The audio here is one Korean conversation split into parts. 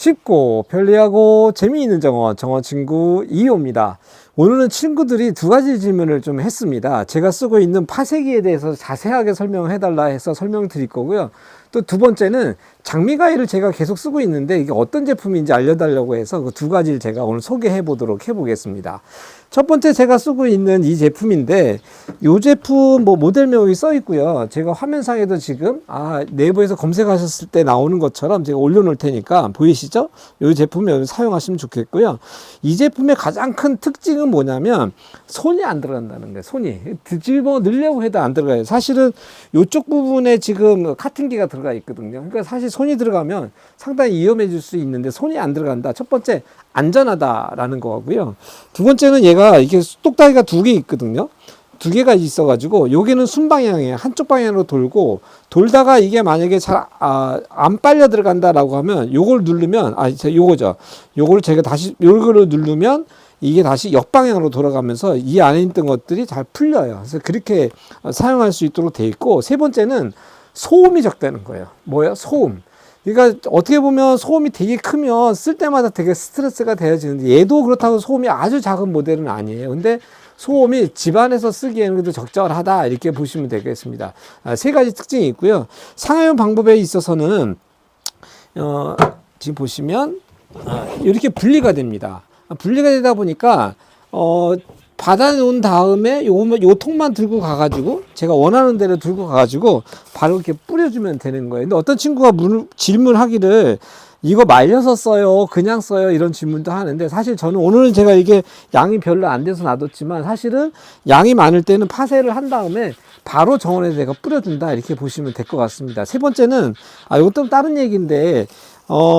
쉽고 편리하고 재미있는 정원, 정원 친구 2호입니다. 오늘은 친구들이 두 가지 질문을 좀 했습니다. 제가 쓰고 있는 파쇄기에 대해서 자세하게 설명해 달라 해서 설명을 드릴 거고요. 또 두 번째는 장미가위를 제가 계속 쓰고 있는데 이게 어떤 제품인지 알려달라고 해서 그 두 가지를 제가 오늘 소개해 보도록 해보겠습니다. 첫 번째 제가 쓰고 있는 이 제품인데 이 제품 뭐 모델명이 써 있고요. 제가 화면상에도 지금 네이버에서 검색하셨을 때 나오는 것처럼 제가 올려놓을 테니까 보이시죠? 이 제품을 사용하시면 좋겠고요. 이 제품의 가장 큰 특징은 뭐냐면 손이 안 들어간다는 거예요. 손이 뒤집어 넣으려고 해도 안 들어가요. 사실은 이쪽 부분에 지금 카팅기가 들어가 있거든요. 그러니까 사실 손이 들어가면 상당히 위험해질 수 있는데 손이 안 들어간다. 첫 번째 안전하다라는 거고요. 두 번째는 얘가 이게 똑딱이가 두 개 있거든요. 두 개가 있어가지고 여기는 순방향이에요. 한쪽 방향으로 돌고 돌다가 이게 만약에 잘 안 빨려 들어간다라고 하면 요걸 누르면 요거죠. 요걸 제가 다시 요거를 누르면 이게 다시 역방향으로 돌아가면서 이 안에 있던 것들이 잘 풀려요. 그래서 그렇게 사용할 수 있도록 돼 있고, 세 번째는 소음이 적다는 거예요. 뭐예요? 소음. 그러니까 어떻게 보면 소음이 되게 크면 쓸 때마다 되게 스트레스가 되어지는데 얘도 그렇다고 소음이 아주 작은 모델은 아니에요. 근데 소음이 집안에서 쓰기에는 그래도 적절하다 이렇게 보시면 되겠습니다. 세 가지 특징이 있고요. 사용 방법에 있어서는 지금 보시면 이렇게 분리가 됩니다. 분리가 되다 보니까 받아 놓은 다음에 요 통만 들고 가가지고 제가 원하는 대로 들고 가가지고 바로 이렇게 뿌려주면 되는 거예요. 근데 어떤 친구가 질문하기를 이거 말려서 써요, 그냥 써요, 이런 질문도 하는데, 사실 저는 오늘은 제가 이게 양이 별로 안 돼서 놔뒀지만 사실은 양이 많을 때는 파쇄를 한 다음에 바로 정원에 내가 뿌려준다 이렇게 보시면 될 것 같습니다. 세 번째는 이것도 다른 얘기인데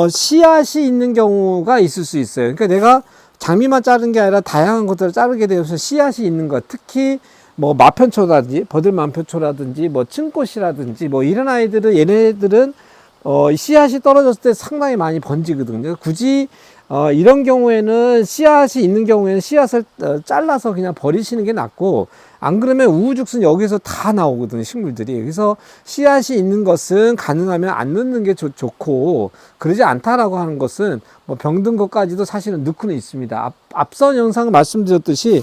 씨앗이 있는 경우가 있을 수 있어요. 그러니까 내가 장미만 자른 게 아니라 다양한 것들을 자르게 되어서 씨앗이 있는 것, 특히 뭐 마편초라든지 버들만편초라든지 뭐 층꽃이라든지 뭐 이런 아이들은 얘네들은 씨앗이 떨어졌을 때 상당히 많이 번지거든요. 굳이 이런 경우에는 씨앗이 있는 경우에는 씨앗을 잘라서 그냥 버리시는 게 낫고, 안 그러면 우후죽순 여기서 다 나오거든요, 식물들이. 그래서 씨앗이 있는 것은 가능하면 안 넣는 게 좋고, 그러지 않다라고 하는 것은 뭐 병든 것까지도 사실은 넣고는 있습니다. 앞선 영상 말씀드렸듯이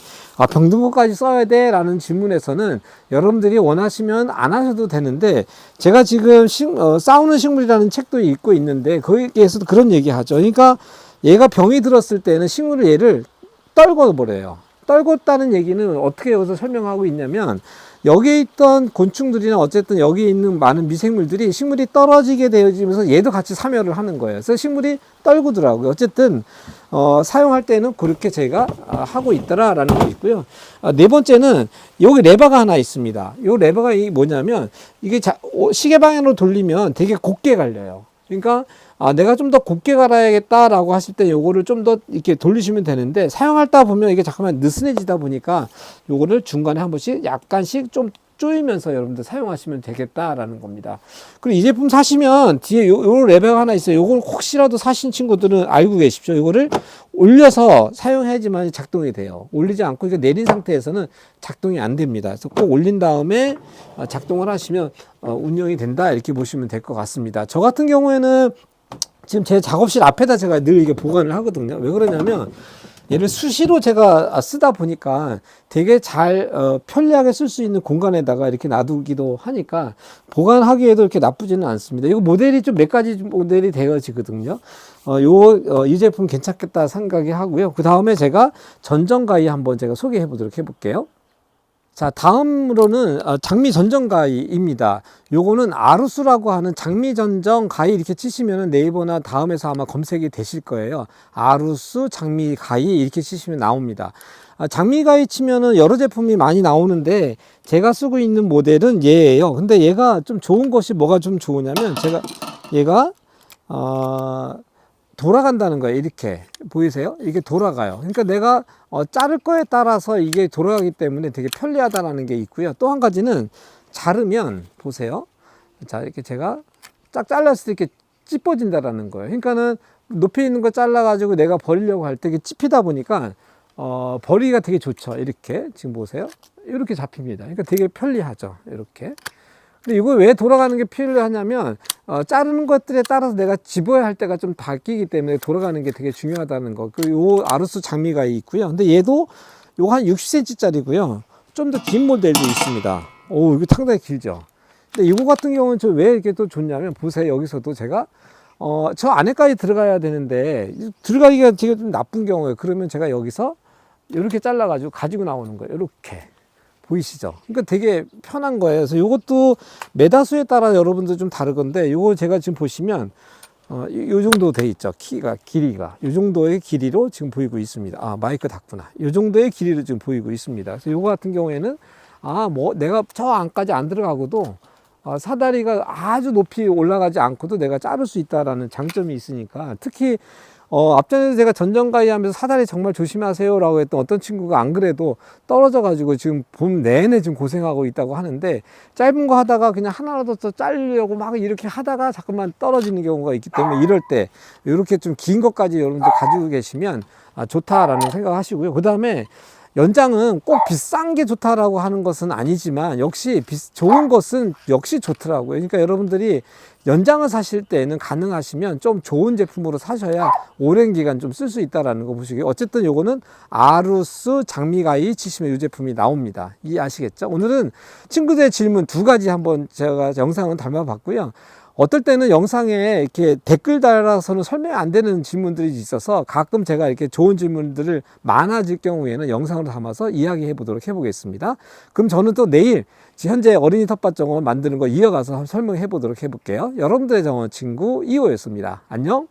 병든 것까지 써야 돼 라는 질문에서는 여러분들이 원하시면 안 하셔도 되는데, 제가 지금 싸우는 식물이라는 책도 읽고 있는데 거기에서도 그런 얘기 하죠. 그러니까 얘가 병이 들었을 때는 식물을 얘를 떨궈 버려요. 떨궜다는 얘기는 어떻게 여기서 설명하고 있냐면, 여기에 있던 곤충들이나 어쨌든 여기 있는 많은 미생물들이 식물이 떨어지게 되어지면서 얘도 같이 사멸을 하는 거예요. 그래서 식물이 떨구더라고요. 어쨌든 사용할 때는 그렇게 제가 하고 있더라라는 게 있고요. 네 번째는 여기 레버가 하나 있습니다. 이 레버가 뭐냐면 이게 시계 방향으로 돌리면 되게 곱게 갈려요. 그러니까 내가 좀 더 곱게 갈아야겠다라고 하실 때 요거를 좀 더 이렇게 돌리시면 되는데, 사용하다 보면 이게 잠깐만 느슨해지다 보니까 요거를 중간에 한 번씩 약간씩 좀 조이면서 여러분들 사용하시면 되겠다라는 겁니다. 그리고 이 제품 사시면 뒤에 요 레버가 하나 있어요. 요걸 혹시라도 사신 친구들은 알고 계십시오. 요거를 올려서 사용해야지만 작동이 돼요. 올리지 않고 이게 내린 상태에서는 작동이 안 됩니다. 그래서 꼭 올린 다음에 작동을 하시면 운영이 된다 이렇게 보시면 될 것 같습니다. 저 같은 경우에는 지금 제 작업실 앞에다 제가 늘 이게 보관을 하거든요. 왜 그러냐면 얘를 수시로 제가 쓰다 보니까 되게 잘 편리하게 쓸 수 있는 공간에다가 이렇게 놔두기도 하니까 보관하기에도 이렇게 나쁘지는 않습니다. 이거 모델이 좀 몇 가지 모델이 되어지거든요. 이 제품 괜찮겠다 생각이 하고요. 그 다음에 제가 전정가위 한번 제가 소개해 보도록 해볼게요. 자, 다음으로는 장미 전정가위입니다. 요거는 아루스라고 하는 장미 전정 가위 이렇게 치시면 네이버나 다음에서 아마 검색이 되실 거예요. 아루스 장미 가위 이렇게 치시면 나옵니다. 장미 가위 치면은 여러 제품이 많이 나오는데 제가 쓰고 있는 모델은 얘예요. 근데 얘가 좀 좋은 것이 뭐가 좀 좋으냐면 얘가 돌아간다는 거예요. 이렇게 보이세요? 이게 돌아가요. 그러니까 내가 자를 거에 따라서 이게 돌아가기 때문에 되게 편리하다라는 게 있고요. 또 한 가지는 자르면 보세요. 자, 이렇게 제가 쫙 잘랐을 때 이렇게 찝어진다라는 거예요. 그러니까는 높이 있는 거 잘라가지고 내가 버리려고 할 때 이게 찝히다 보니까 버리기가 되게 좋죠. 이렇게 지금 보세요. 이렇게 잡힙니다. 그러니까 되게 편리하죠. 이렇게. 근데 이거 왜 돌아가는 게 필요하냐면 자르는 것들에 따라서 내가 집어야 할 때가 좀 바뀌기 때문에 돌아가는 게 되게 중요하다는 거. 그리고 요 아루스 장미가이 있고요. 근데 얘도 요거 한 60cm 짜리고요. 좀 더 긴 모델도 있습니다. 오, 이거 상당히 길죠. 근데 이거 같은 경우는 저 왜 이렇게 또 좋냐면 보세요. 여기서도 제가 저 안에까지 들어가야 되는데 들어가기가 되게 좀 나쁜 경우예요. 그러면 제가 여기서 이렇게 잘라가지고 가지고 나오는 거예요. 이렇게. 보이시죠? 그러니까 되게 편한 거예요. 그래서 이것도 매다수에 따라 여러분들 좀 다르건데, 요거 제가 지금 보시면, 요 정도 돼 있죠. 길이가. 요 정도의 길이로 지금 보이고 있습니다. 아, 마이크 닫구나. 요 정도의 길이로 지금 보이고 있습니다. 그래서 요거 같은 경우에는, 내가 저 안까지 안 들어가고도, 사다리가 아주 높이 올라가지 않고도 내가 자를 수 있다라는 장점이 있으니까, 특히 앞전에 제가 전전가이 하면서 사다리 정말 조심하세요 라고 했던 어떤 친구가 안 그래도 떨어져 가지고 지금 봄 내내 지금 고생하고 있다고 하는데, 짧은 거 하다가 그냥 하나라도 더 자르려고 막 이렇게 하다가 자꾸만 떨어지는 경우가 있기 때문에, 이럴 때 이렇게 좀 긴 것까지 여러분들 가지고 계시면 좋다라는 생각 하시고요. 그 다음에 연장은 꼭 비싼 게 좋다라고 하는 것은 아니지만, 역시 좋은 것은 역시 좋더라고요. 그러니까 여러분들이 연장을 사실 때는 가능하시면 좀 좋은 제품으로 사셔야 오랜 기간 좀 쓸 수 있다라는 거 보시고요. 어쨌든 요거는 아루스 장미가이 치시면 이 제품이 나옵니다. 이해하시겠죠? 오늘은 친구들의 질문 두 가지 한번 제가 영상을 담아봤고요. 어떨 때는 영상에 이렇게 댓글 달아서는 설명 안 되는 질문들이 있어서 가끔 제가 이렇게 좋은 질문들을 많아질 경우에는 영상으로 담아서 이야기해 보도록 해보겠습니다. 그럼 저는 또 내일 현재 어린이 텃밭 정원 만드는 거 이어가서 설명해 보도록 해볼게요. 여러분들의 정원 친구 2호였습니다. 안녕.